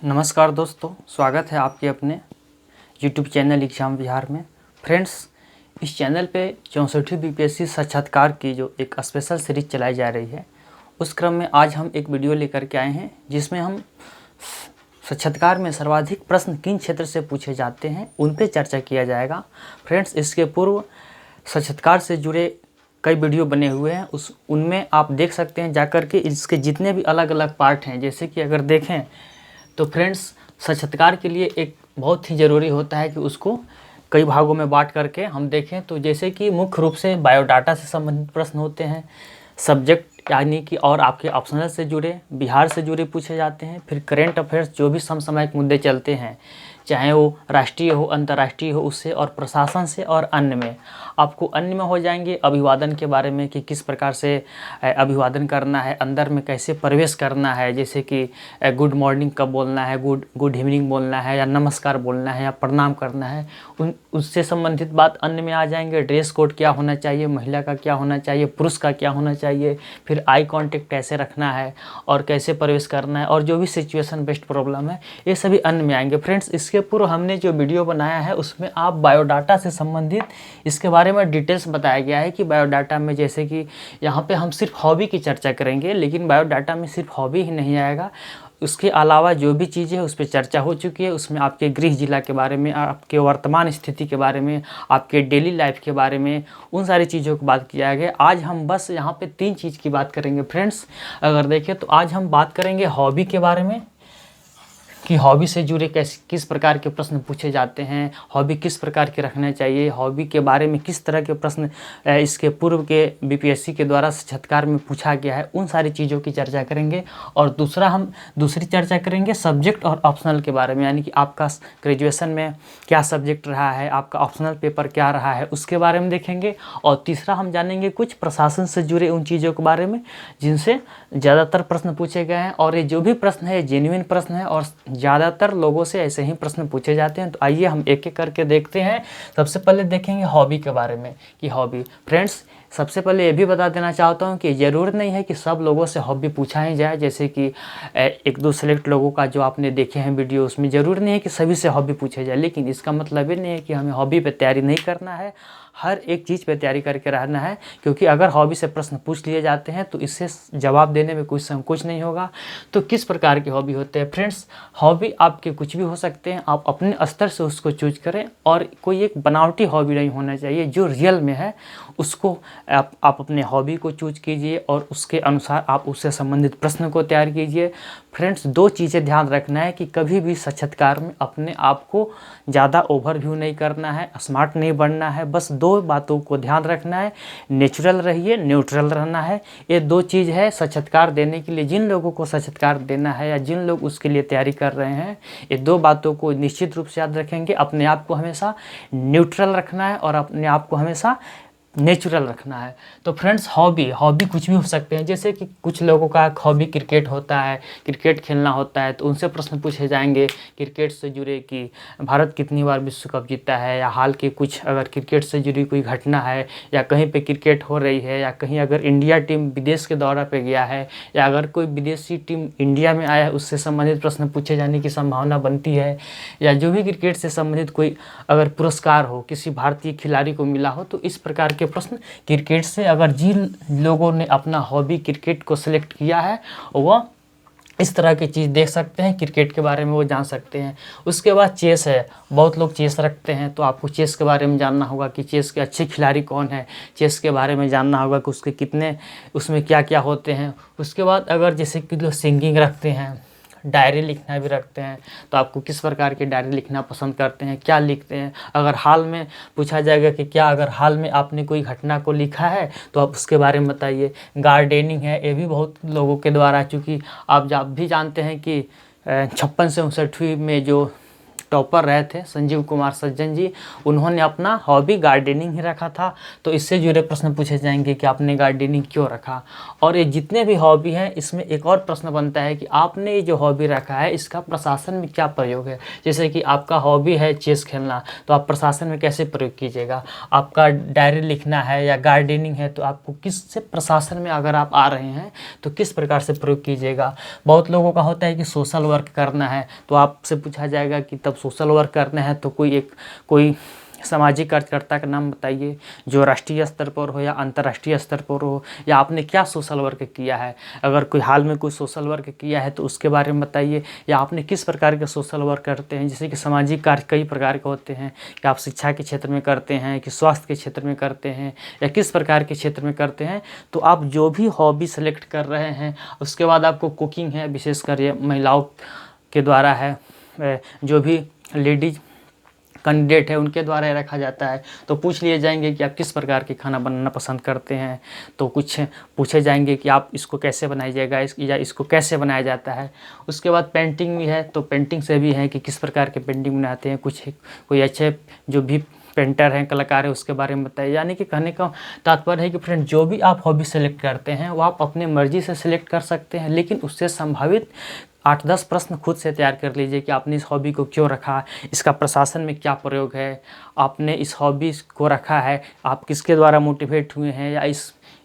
नमस्कार दोस्तों, स्वागत है आपके अपने YouTube चैनल एग्जाम बिहार में। फ्रेंड्स, इस चैनल पे 64वीं बीपीएससी साक्षात्कार की जो एक स्पेशल सीरीज चलाई जा रही है, उस क्रम में आज हम एक वीडियो लेकर के आए हैं जिसमें हम साक्षात्कार में सर्वाधिक प्रश्न किन क्षेत्र से पूछे जाते हैं उन पे चर्चा किया जाएगा। फ्रेंड्स, इसके पूर्व साक्षात्कार से जुड़े कई वीडियो बने हुए हैं, उनमें आप देख सकते हैं जाकर के इसके जितने भी अलग अलग पार्ट हैं। जैसे कि अगर देखें तो फ्रेंड्स, साक्षात्कार के लिए एक बहुत ही ज़रूरी होता है कि उसको कई भागों में बांट करके हम देखें। तो जैसे कि मुख्य रूप से बायोडाटा से संबंधित प्रश्न होते हैं, सब्जेक्ट यानी कि और आपके ऑप्शनल से जुड़े, बिहार से जुड़े पूछे जाते हैं। फिर करेंट अफेयर्स, जो भी समसामयिक मुद्दे चलते हैं, चाहे वो राष्ट्रीय हो, अंतर्राष्ट्रीय हो, उससे और प्रशासन से। और अन्य में आपको अन्य में हो जाएंगे अभिवादन के बारे में कि किस प्रकार से अभिवादन करना है, अंदर में कैसे प्रवेश करना है, जैसे कि गुड मॉर्निंग कब बोलना है, गुड इवनिंग बोलना है, या नमस्कार बोलना है, या प्रणाम करना है, उससे संबंधित बात अन्य में आ जाएंगे। ड्रेस कोड क्या होना चाहिए, महिला का क्या होना चाहिए, पुरुष का क्या होना चाहिए, फिर आई कांटेक्ट कैसे रखना है और कैसे प्रवेश करना है, और जो भी सिचुएशन बेस्ड प्रॉब्लम है, ये सभी अन्य में आएंगे। फ्रेंड्स, इसके पूर्व हमने जो वीडियो बनाया है उसमें आप बायोडाटा से संबंधित इसके बारे में डिटेल्स बताया गया है कि बायोडाटा में, जैसे कि यहाँ पे हम सिर्फ हॉबी की चर्चा करेंगे, लेकिन बायोडाटा में सिर्फ हॉबी ही नहीं आएगा, उसके अलावा जो भी चीज़ें हैं उस पर चर्चा हो चुकी है। उसमें आपके गृह जिला के बारे में, आपके वर्तमान स्थिति के बारे में, आपके डेली लाइफ के बारे में, उन सारी चीज़ों की बात किया गया। आज हम बस यहाँ पे 3 चीज़ की बात करेंगे। फ्रेंड्स, अगर देखें तो आज हम बात करेंगे हॉबी के बारे में कि हॉबी से जुड़े किस प्रकार के प्रश्न पूछे जाते हैं, हॉबी किस प्रकार के रखना चाहिए, हॉबी के बारे में किस तरह के प्रश्न इसके पूर्व के बीपीएससी के द्वारा साक्षात्कार में पूछा गया है, उन सारी चीज़ों की चर्चा करेंगे। और दूसरी चर्चा करेंगे सब्जेक्ट और ऑप्शनल के बारे में, यानी कि आपका ग्रेजुएशन में क्या सब्जेक्ट रहा है, आपका ऑप्शनल पेपर क्या रहा है, उसके बारे में देखेंगे। और तीसरा हम जानेंगे कुछ प्रशासन से जुड़े उन चीज़ों के बारे में जिनसे ज़्यादातर प्रश्न पूछे गए हैं, और ये जो भी प्रश्न है जेन्युइन प्रश्न है और ज़्यादातर लोगों से ऐसे ही प्रश्न पूछे जाते हैं। तो आइए हम एक एक करके देखते हैं। सबसे पहले देखेंगे हॉबी के बारे में कि हॉबी। फ्रेंड्स, सबसे पहले ये भी बता देना चाहता हूँ कि ज़रूर नहीं है कि सब लोगों से हॉबी पूछा ही जाए। जैसे कि एक दो सेलेक्ट लोगों का जो आपने देखे हैं वीडियो, उसमें ज़रूर नहीं है कि सभी से हॉबी पूछे जाए, लेकिन इसका मतलब ये नहीं है कि हमें हॉबी पे तैयारी नहीं करना है, हर एक चीज़ पे तैयारी करके रहना है। क्योंकि अगर हॉबी से प्रश्न पूछ लिए जाते हैं तो इससे जवाब देने में कोई संकोच नहीं होगा। तो किस प्रकार के हॉबी होते हैं? फ्रेंड्स, हॉबी आपके कुछ भी हो सकते हैं, आप अपने स्तर से उसको चूज करें, और कोई एक बनावटी हॉबी नहीं होना चाहिए। जो रियल में है उसको आप अपने हॉबी को चूज कीजिए और उसके अनुसार आप उससे संबंधित प्रश्न को तैयार कीजिए। फ्रेंड्स, 2 चीज़ें ध्यान रखना है कि कभी भी साक्षात्कार में अपने आप को ज़्यादा ओवरव्यू नहीं करना है, स्मार्ट नहीं बनना है। बस 2 बातों को ध्यान रखना है, नेचुरल रहिए, न्यूट्रल रहना है। ये 2 चीज़ है साक्षात्कार देने के लिए। जिन लोगों को साक्षात्कार देना है या जिन लोग उसके लिए तैयारी कर रहे हैं, ये 2 बातों को निश्चित रूप से याद रखेंगे। अपने आप को हमेशा न्यूट्रल रखना है और अपने आप को हमेशा नेचुरल रखना है। तो फ्रेंड्स, हॉबी कुछ भी हो सकते हैं। जैसे कि कुछ लोगों का हॉबी क्रिकेट होता है, क्रिकेट खेलना होता है, तो उनसे प्रश्न पूछे जाएंगे क्रिकेट से जुड़े कि भारत कितनी बार विश्व कप जीता है, या हाल के कुछ अगर क्रिकेट से जुड़ी कोई घटना है, या कहीं पे क्रिकेट हो रही है, या कहीं अगर इंडिया टीम विदेश के दौरा पे गया है, या अगर कोई विदेशी टीम इंडिया में आया है, उससे संबंधित प्रश्न पूछे जाने की संभावना बनती है। या जो भी क्रिकेट से संबंधित कोई अगर पुरस्कार हो, किसी भारतीय खिलाड़ी को मिला हो, तो इस प्रकार के प्रश्न क्रिकेट से, अगर जिन लोगों ने अपना हॉबी क्रिकेट को सिलेक्ट किया है वह इस तरह की चीज़ देख सकते हैं, क्रिकेट के बारे में वो जान सकते हैं। उसके बाद चेस है, बहुत लोग चेस रखते हैं, तो आपको चेस के बारे में जानना होगा कि चेस के अच्छे खिलाड़ी कौन है, चेस के बारे में जानना होगा कि उसके कितने, उसमें क्या क्या होते हैं। उसके बाद अगर जैसे कि लोग सिंगिंग रखते हैं, डायरी लिखना भी रखते हैं, तो आपको किस प्रकार की डायरी लिखना पसंद करते हैं, क्या लिखते हैं। अगर हाल में पूछा जाएगा कि क्या अगर हाल में आपने कोई घटना को लिखा है, तो आप उसके बारे में बताइए। गार्डनिंग है, ये भी बहुत लोगों के द्वारा, चूँकि आप भी जानते हैं कि 56 से 59 में जो टॉपर रहे थे संजीव कुमार सज्जन जी, उन्होंने अपना हॉबी गार्डनिंग ही रखा था। तो इससे जुड़े प्रश्न पूछे जाएंगे कि आपने गार्डनिंग क्यों रखा। और ये जितने भी हॉबी हैं इसमें एक और प्रश्न बनता है कि आपने ये जो हॉबी रखा है इसका प्रशासन में क्या प्रयोग है। जैसे कि आपका हॉबी है चेस खेलना, तो आप प्रशासन में कैसे प्रयोग कीजिएगा। आपका डायरी लिखना है या गार्डनिंग है, तो आपको किससे प्रशासन में अगर आप आ रहे हैं तो किस प्रकार से प्रयोग कीजिएगा। बहुत लोगों का होता है कि सोशल वर्क करना है, तो आपसे पूछा जाएगा कि तब सोशल वर्क करना है तो कोई सामाजिक कार्यकर्ता का नाम बताइए जो राष्ट्रीय स्तर पर हो या अंतर्राष्ट्रीय स्तर पर हो, या आपने क्या सोशल वर्क किया है। अगर कोई हाल में कोई सोशल वर्क किया है तो उसके बारे में बताइए, या आपने किस प्रकार के सोशल वर्क करते हैं। जैसे कि सामाजिक कार्य कई प्रकार के होते हैं, कि आप शिक्षा के क्षेत्र में करते हैं, कि स्वास्थ्य के क्षेत्र में करते हैं, या किस प्रकार के क्षेत्र में करते हैं। तो आप जो भी हॉबी सेलेक्ट कर रहे हैं, उसके बाद आपको कुकिंग है, विशेषकर ये महिलाओं के द्वारा है, जो भी लेडीज कैंडिडेट है उनके द्वारा ही रखा जाता है। तो पूछ लिए जाएंगे कि आप किस प्रकार के खाना बनाना पसंद करते हैं। तो कुछ पूछे जाएंगे कि आप इसको कैसे बनाइएगा, या इसको कैसे बनाया जाता है। उसके बाद पेंटिंग भी है, तो पेंटिंग से भी है कि किस प्रकार के पेंटिंग बनाते हैं। कोई अच्छे जो भी पेंटर हैं, कलाकार है, उसके बारे में बताइए। यानी कि कहने का तात्पर्य है कि फ्रेंड जो भी आप हॉबी सेलेक्ट करते हैं वो आप अपने मर्जी से सिलेक्ट कर सकते हैं, लेकिन उससे संभावित 8-10 प्रश्न खुद से तैयार कर लीजिए कि आपने इस हॉबी को क्यों रखा, इसका प्रशासन में क्या प्रयोग है, आपने इस हॉबी को रखा है, आप किसके द्वारा मोटिवेट हुए हैं, या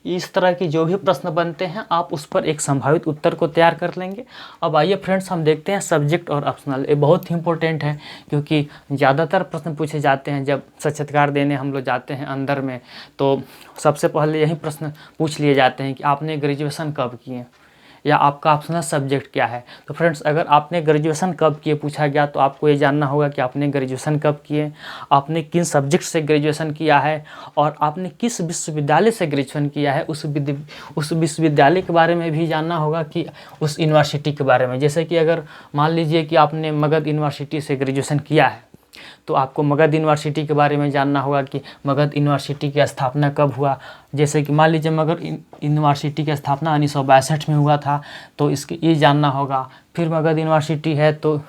इस तरह की जो भी प्रश्न बनते हैं आप उस पर एक संभावित उत्तर को तैयार कर लेंगे। अब आइए फ्रेंड्स हम देखते हैं सब्जेक्ट और ऑप्शनल। ये बहुत ही इंपॉर्टेंट है, क्योंकि ज़्यादातर प्रश्न पूछे जाते हैं जब साक्षात्कार देने हम लोग जाते हैं अंदर में। तो सबसे पहले यही प्रश्न पूछ लिए जाते हैं कि आपने ग्रेजुएशन कब किए, या आपका ऑप्शनल सब्जेक्ट क्या है। तो फ्रेंड्स अगर आपने ग्रेजुएशन कब किए पूछा गया, तो आपको ये जानना होगा कि आपने ग्रेजुएशन कब किए, आपने किन सब्जेक्ट से ग्रेजुएशन किया है, और आपने किस विश्वविद्यालय से ग्रेजुएशन किया है। उस विश्वविद्यालय के बारे में भी जानना होगा, कि उस यूनिवर्सिटी के बारे में। जैसे कि अगर मान लीजिए कि आपने मगध यूनिवर्सिटी से ग्रेजुएशन किया है, तो आपको मगध यूनिवर्सिटी के बारे में जानना होगा कि मगध यूनिवर्सिटी की स्थापना कब हुआ। जैसे कि मान लीजिए मगध यूनिवर्सिटी की स्थापना 1962 में हुआ था, तो इसके ये जानना होगा। फिर मगध यूनिवर्सिटी है तो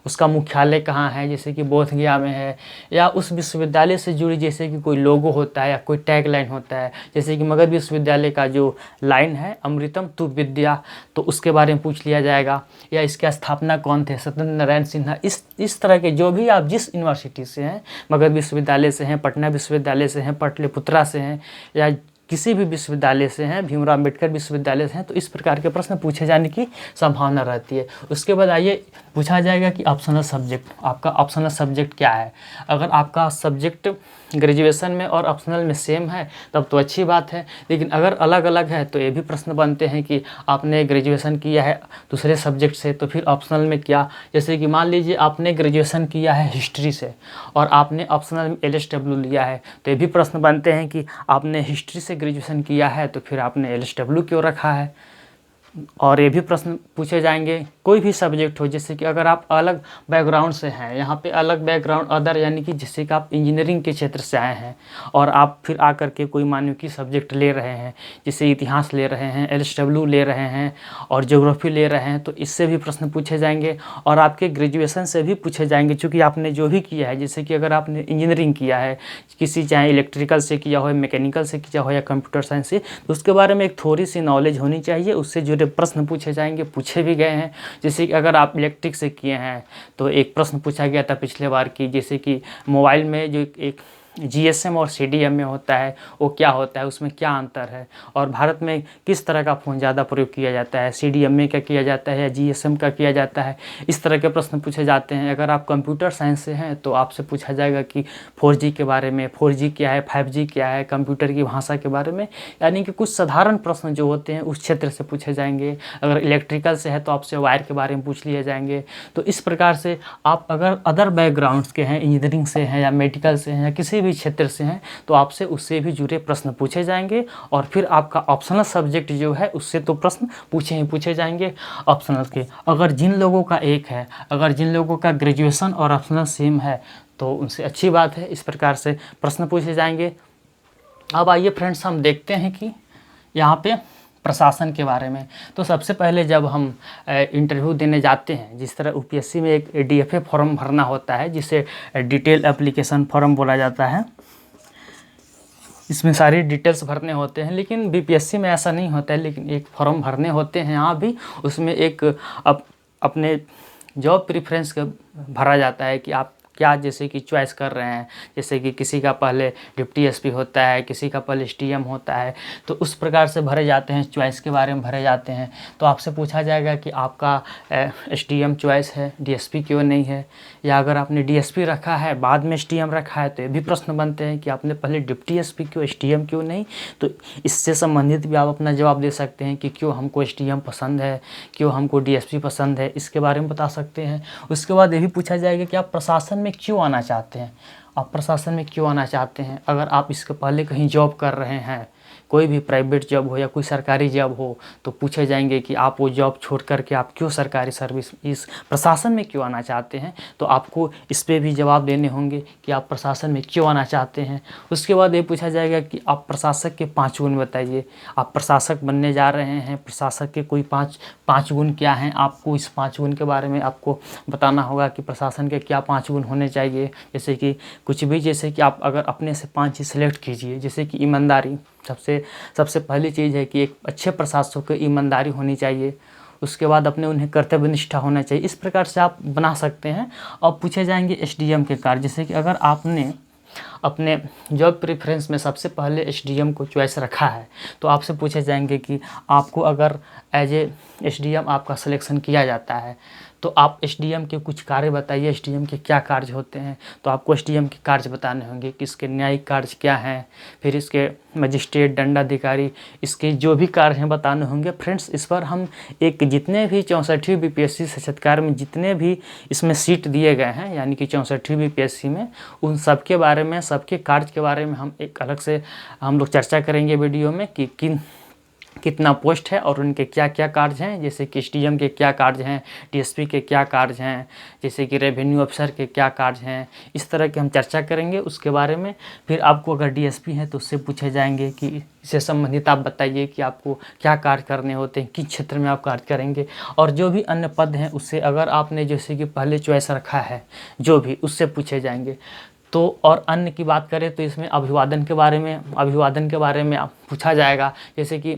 उसका मुख्यालय कहाँ है, जैसे कि बोध गया में है। या उस विश्वविद्यालय से जुड़ी जैसे कि कोई लोगो होता है या कोई टैग लाइन होता है, जैसे कि मगध विश्वविद्यालय का जो लाइन है अमृतम तु विद्या, तो उसके बारे में पूछ लिया जाएगा। या इसके स्थापना कौन थे, सत्येंद्र नारायण सिन्हा। इस तरह के जो भी आप जिस यूनिवर्सिटी से हैं, मगध विश्वविद्यालय से हैं, पटना विश्वविद्यालय से हैं, पाटलिपुत्रा से हैं, या किसी भी विश्वविद्यालय से हैं, भीमराव अम्बेडकर विश्वविद्यालय से हैं, तो इस प्रकार के प्रश्न पूछे जाने की संभावना रहती है। उसके बाद आइए पूछा जाएगा कि ऑप्शनल सब्जेक्ट, आपका ऑप्शनल सब्जेक्ट क्या है। अगर आपका सब्जेक्ट ग्रेजुएशन में और ऑप्शनल में सेम है तब तो अच्छी बात है, लेकिन अगर अलग अलग है तो ये भी प्रश्न बनते हैं कि आपने ग्रेजुएशन किया है दूसरे सब्जेक्ट से, तो फिर ऑप्शनल में क्या। जैसे कि मान लीजिए आपने ग्रेजुएशन किया है हिस्ट्री से और आपने ऑप्शनल में LSW लिया है, तो ये भी प्रश्न बनते हैं कि आपने हिस्ट्री से ग्रेजुएशन किया है तो फिर आपने LSW क्यों रखा है। और ये भी प्रश्न पूछे जाएंगे कोई भी सब्जेक्ट हो, जैसे कि अगर आप अलग बैकग्राउंड से हैं, यहाँ पे अलग बैकग्राउंड अदर, यानी कि जैसे कि आप इंजीनियरिंग के क्षेत्र से आए हैं और आप फिर आकर के कोई मानविकी सब्जेक्ट ले रहे हैं, जैसे इतिहास ले रहे हैं, LSW ले रहे हैं और ज्योग्राफी ले रहे हैं, तो इससे भी प्रश्न पूछे जाएंगे। और आपके ग्रेजुएशन से भी पूछे जाएंगे, चूँकि आपने जो भी किया है, जैसे कि अगर आपने इंजीनियरिंग किया है, किसी चाहे इलेक्ट्रिकल से किया हो, मैकेनिकल से किया हो या कंप्यूटर साइंस से, तो उसके बारे में एक थोड़ी सी नॉलेज होनी चाहिए। उससे जुड़े प्रश्न पूछे जाएंगे, पूछे भी गए हैं। जैसे कि अगर आप इलेक्ट्रिक से किए हैं तो एक प्रश्न पूछा गया था पिछले बार की, जैसे कि मोबाइल में जो एक GSM और CDM में होता है वो क्या होता है, उसमें क्या अंतर है, और भारत में किस तरह का फ़ोन ज़्यादा प्रयोग किया जाता है, CDM में क्या किया जाता है या GSM का किया जाता है। इस तरह के प्रश्न पूछे जाते हैं। अगर आप कंप्यूटर साइंस से हैं तो आपसे पूछा जाएगा कि 4G के बारे में, 4G क्या है, 5G क्या है, कंप्यूटर की भाषा के बारे में, यानी कि कुछ साधारण प्रश्न जो होते हैं उस क्षेत्र से पूछे जाएंगे। अगर इलेक्ट्रिकल से है तो आपसे वायर के बारे में पूछ लिए जाएंगे। तो इस प्रकार से आप अगर अदर बैकग्राउंड्स के हैं, इंजीनियरिंग से हैं या मेडिकल से हैं या किसी भी क्षेत्र से हैं, तो आपसे उससे भी जुड़े प्रश्न पूछे जाएंगे। और फिर आपका ऑप्शनल सब्जेक्ट जो है उससे तो प्रश्न पूछे जाएंगे ऑप्शनल के। अगर जिन लोगों का एक है, अगर जिन लोगों का ग्रेजुएशन और ऑप्शनल सेम है तो उनसे अच्छी बात है, इस प्रकार से प्रश्न पूछे जाएंगे। अब आइए फ्रेंड्स हम देखते हैं कि यहाँ पे प्रशासन के बारे में। तो सबसे पहले जब हम इंटरव्यू देने जाते हैं, जिस तरह यूपीएससी में एक डीएफए फॉर्म भरना होता है जिसे डिटेल एप्लीकेशन फॉर्म बोला जाता है, इसमें सारी डिटेल्स भरने होते हैं। लेकिन बीपीएससी में ऐसा नहीं होता है, लेकिन एक फॉर्म भरने होते हैं यहाँ भी। उसमें एक अपने जॉब प्रेफरेंस का भरा जाता है कि आप क्या जैसे कि चॉइस कर रहे हैं। जैसे कि किसी का पहले डिप्टी एसपी होता है, किसी का पहले एसडीएम होता है, तो उस प्रकार से भरे जाते हैं, चॉइस के बारे में भरे जाते हैं। तो आपसे पूछा जाएगा कि आपका एसडीएम चॉइस है, डीएसपी क्यों नहीं है, या अगर आपने डीएसपी रखा है बाद में एसडीएम रखा है तो ये भी प्रश्न बनते हैं कि आपने पहले डिप्टी एसपी क्यों, एसडीएम क्यों नहीं। तो इससे संबंधित भी आप अपना जवाब दे सकते हैं कि क्यों हमको एसडीएम पसंद है, क्यों हमको डीएसपी पसंद है, इसके बारे में बता सकते हैं। उसके बाद ये भी पूछा जाएगा कि आप प्रशासन में क्यों आना चाहते हैं, आप प्रशासन में क्यों आना चाहते हैं। अगर आप इसके पहले कहीं जॉब कर रहे हैं, कोई भी प्राइवेट जॉब हो या कोई सरकारी जॉब हो, तो पूछे जाएंगे कि आप वो जॉब छोड़ करके आप क्यों सरकारी सर्विस इस प्रशासन में क्यों आना चाहते हैं। तो आपको इस पे भी जवाब देने होंगे कि आप प्रशासन में क्यों आना चाहते हैं। उसके बाद ये पूछा जाएगा कि आप प्रशासक के 5 गुण बताइए। आप प्रशासक बनने जा रहे हैं, प्रशासक के कोई पाँच गुण क्या हैं, आपको इस 5 गुण के बारे में आपको बताना होगा कि प्रशासन के क्या 5 गुण होने चाहिए। जैसे कि कुछ भी, जैसे कि आप अगर अपने से 5 चीज़ सेलेक्ट कीजिए। जैसे कि ईमानदारी, सबसे पहली चीज़ है कि एक अच्छे प्रशासक को ईमानदारी होनी चाहिए। उसके बाद उन्हें कर्तव्यनिष्ठा होना चाहिए। इस प्रकार से आप बना सकते हैं। और पूछे जाएंगे एसडीएम के कार्य। जैसे कि अगर आपने अपने जॉब प्रेफरेंस में सबसे पहले एसडीएम को चॉइस रखा है, तो आपसे पूछे जाएंगे कि आपको अगर एज ए एसडीएम आपका सिलेक्शन किया जाता है तो आप एसडीएम के कुछ कार्य बताइए, एसडीएम के क्या कार्य होते हैं। तो आपको एसडीएम के कार्य बताने होंगे कि इसके न्यायिक कार्य क्या हैं, फिर इसके मजिस्ट्रेट, दंडाधिकारी, इसके जो भी कार्य हैं बताने होंगे। फ्रेंड्स, इस पर हम एक जितने भी 64वीं बीपीएससी साक्षात्कार में जितने भी इसमें सीट दिए गए हैं, यानी कि 64वीं बीपीएससी में, उन सब के बारे में, सबके कार्य के बारे में हम एक अलग से हम लोग चर्चा करेंगे वीडियो में कि कितना पोस्ट है और उनके क्या क्या कार्य हैं। जैसे कि एसडीएम के क्या कार्य हैं, डीएसपी के क्या कार्य हैं, जैसे कि रेवेन्यू अफसर के क्या कार्य हैं, इस तरह की हम चर्चा करेंगे उसके बारे में। फिर आपको अगर डीएसपी है तो उससे पूछे जाएंगे कि इससे संबंधित आप बताइए कि आपको क्या कार्य करने होते हैं, किस क्षेत्र में आप कार्य करेंगे। और जो भी अन्य पद हैं उससे अगर आपने जैसे कि पहले चॉइस रखा है जो भी, उससे पूछे जाएंगे। तो और अन्य की बात करें तो इसमें अभिवादन के बारे में पूछा जाएगा। जैसे कि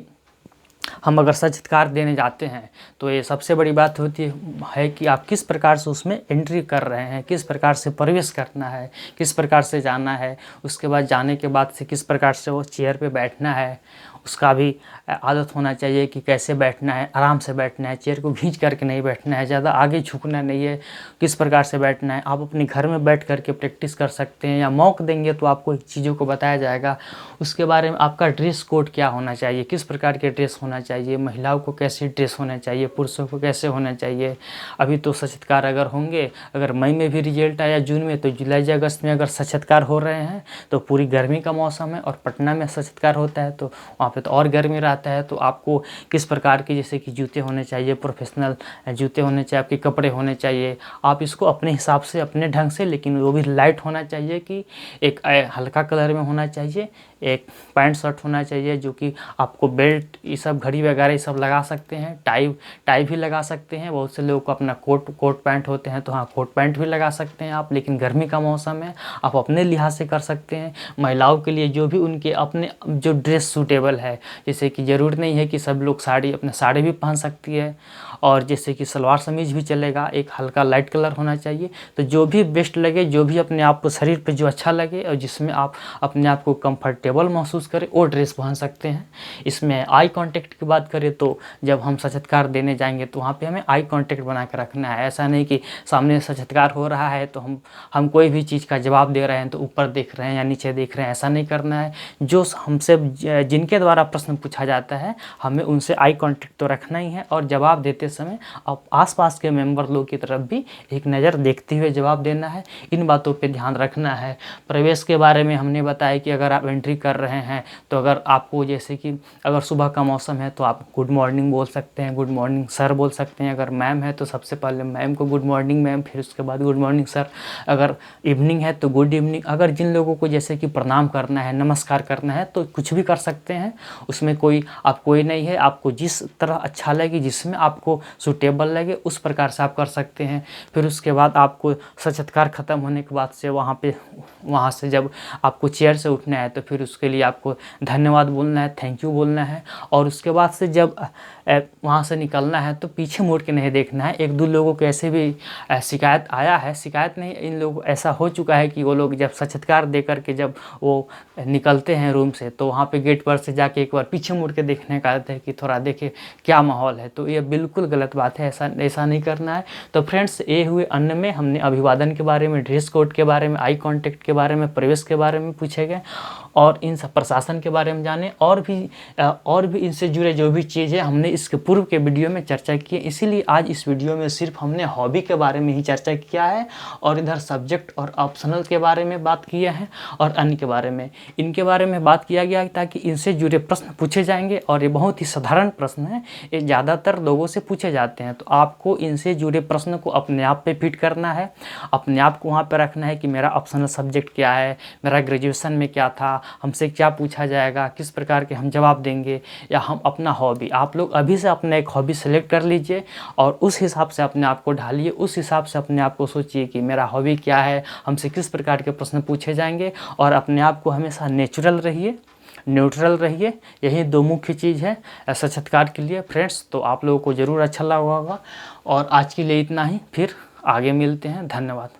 हम अगर साक्षात्कार देने जाते हैं तो ये सबसे बड़ी बात होती है कि आप किस प्रकार से उसमें एंट्री कर रहे हैं, किस प्रकार से प्रवेश करना है, किस प्रकार से जाना है। उसके बाद जाने के बाद से किस प्रकार से वो चेयर पे बैठना है, उसका भी आदत होना चाहिए कि कैसे बैठना है, आराम से बैठना है, चेयर को खींच करके नहीं बैठना है, ज़्यादा आगे झुकना नहीं है, किस प्रकार से बैठना है। आप अपने घर में बैठ करके प्रैक्टिस कर सकते हैं या मौक देंगे तो आपको चीज़ों को बताया जाएगा। उसके बारे में आपका ड्रेस कोड क्या होना चाहिए, किस प्रकार के ड्रेस होना चाहिए, महिलाओं को कैसे ड्रेस होना चाहिए, पुरुषों को कैसे होना चाहिए। अभी तो साक्षात्कार अगर होंगे, अगर मई में भी रिजल्ट आया जून में, तो जुलाई अगस्त में अगर साक्षात्कार हो रहे हैं तो पूरी गर्मी का मौसम है और पटना में साक्षात्कार होता है तो वहाँ पे तो और गर्मी रहता है। तो आपको किस प्रकार के जैसे कि जूते होने चाहिए, प्रोफेशनल जूते होने चाहिए, आपके कपड़े होने चाहिए। आप इसको अपने हिसाब से, अपने ढंग से, लेकिन वो भी लाइट होना चाहिए कि एक हल्का कलर में होना चाहिए। एक पैंट शर्ट होना चाहिए जो कि आपको बेल्ट, ये सब घड़ी वगैरह ये सब लगा सकते हैं, टाई भी लगा सकते हैं। बहुत से लोगों को अपना कोट पैंट होते हैं तो हाँ, कोट पैंट भी लगा सकते हैं आप, लेकिन गर्मी का मौसम है, आप अपने लिहाज से कर सकते हैं। महिलाओं के लिए जो भी उनके अपने जो ड्रेस सूटेबल है, जैसे कि ज़रूरी नहीं है कि सब लोग साड़ी भी पहन सकती है, और जैसे कि सलवार समीज भी चलेगा, एक हल्का लाइट कलर होना चाहिए। तो जो भी बेस्ट लगे, जो भी अपने आप को शरीर पे जो अच्छा लगे और जिसमें आप अपने आप को कंफर्टेबल महसूस करें, वो ड्रेस पहन सकते हैं। इसमें आई कांटेक्ट की बात करें तो जब हम साक्षात्कार देने जाएंगे तो वहाँ पे हमें आई कांटेक्ट बना कर रखना है। ऐसा नहीं कि सामने साक्षात्कार हो रहा है तो हम कोई भी चीज़ का जवाब दे रहे हैं तो ऊपर देख रहे हैं या नीचे देख रहे हैं, ऐसा नहीं करना है। जो हमसे जिनके द्वारा प्रश्न पूछा जाता है हमें उनसे आई कांटेक्ट तो रखना ही है, और जवाब देते करते समय आप आसपास के मेंबर लोग की तरफ भी एक नज़र देखते हुए जवाब देना है। इन बातों पे ध्यान रखना है। प्रवेश के बारे में हमने बताया कि अगर आप एंट्री कर रहे हैं तो अगर आपको जैसे कि अगर सुबह का मौसम है तो आप गुड मॉर्निंग बोल सकते हैं, गुड मॉर्निंग सर बोल सकते हैं। अगर मैम है तो सबसे पहले मैम को गुड मॉर्निंग मैम, फिर उसके बाद गुड मॉर्निंग सर। अगर इवनिंग है तो गुड इवनिंग। अगर जिन लोगों को जैसे कि प्रणाम करना है, नमस्कार करना है तो कुछ भी कर सकते हैं, उसमें कोई नहीं है। आपको जिस तरह अच्छा लगे, जिसमें आपको सूटेबल लगे उस प्रकार से आप कर सकते हैं। फिर उसके बाद आपको साक्षात्कार ख़त्म होने के बाद से वहाँ से जब आपको चेयर से उठना है तो फिर उसके लिए आपको धन्यवाद बोलना है, थैंक यू बोलना है। और उसके बाद से जब वहाँ से निकलना है तो पीछे मुड़ के नहीं देखना है। एक दो लोगों को ऐसे भी शिकायत आया है, शिकायत नहीं, इन लोगों ऐसा हो चुका है कि वो लोग जब साक्षात्कार दे करके जब वो निकलते हैं रूम से तो वहाँ पे गेट पर से जाके एक बार पीछे मुड़ के देखने का आता है कि थोड़ा देखे क्या माहौल है। तो ये बिल्कुल गलत बात है, ऐसा नहीं करना है। तो फ्रेंड्स, ये हुए अन्य में हमने अभिवादन के बारे में, ड्रेस कोड के बारे में, आई कॉन्टैक्ट के बारे में, प्रवेश के बारे में पूछे गए और इन सब प्रशासन के बारे में जाने। और भी इनसे जुड़े जो भी चीज़ें हमने इसके पूर्व के वीडियो में चर्चा की है। इसीलिए आज इस वीडियो में सिर्फ हमने हॉबी के बारे में ही चर्चा किया है और इधर सब्जेक्ट और ऑप्शनल के बारे में बात किया है और अन्य के बारे में, इनके बारे में बात किया गया ताकि इनसे जुड़े प्रश्न पूछे जाएंगे। और ये बहुत ही साधारण प्रश्न है, ये ज़्यादातर लोगों से पूछे जाते हैं। तो आपको इनसे जुड़े प्रश्न को अपने आप पे फिट करना है, अपने आप को वहाँ पे रखना है कि मेरा ऑप्शनल सब्जेक्ट क्या है, मेरा ग्रेजुएशन में क्या था, हमसे क्या पूछा जाएगा, किस प्रकार के हम जवाब देंगे, या हम अपना हॉबी, आप लोग अभी से अपना एक हॉबी सेलेक्ट कर लीजिए और उस हिसाब से अपने आप को ढालिए, उस हिसाब से अपने आप को सोचिए कि मेरा हॉबी क्या है, हमसे किस प्रकार के प्रश्न पूछे जाएंगे। और अपने आप को हमेशा नेचुरल रहिए, न्यूट्रल रहिए। यही दो मुख्य चीज़ है साक्षात्कार के लिए फ्रेंड्स। तो आप लोगों को ज़रूर अच्छा लगा होगा और आज के लिए इतना ही, फिर आगे मिलते हैं। धन्यवाद।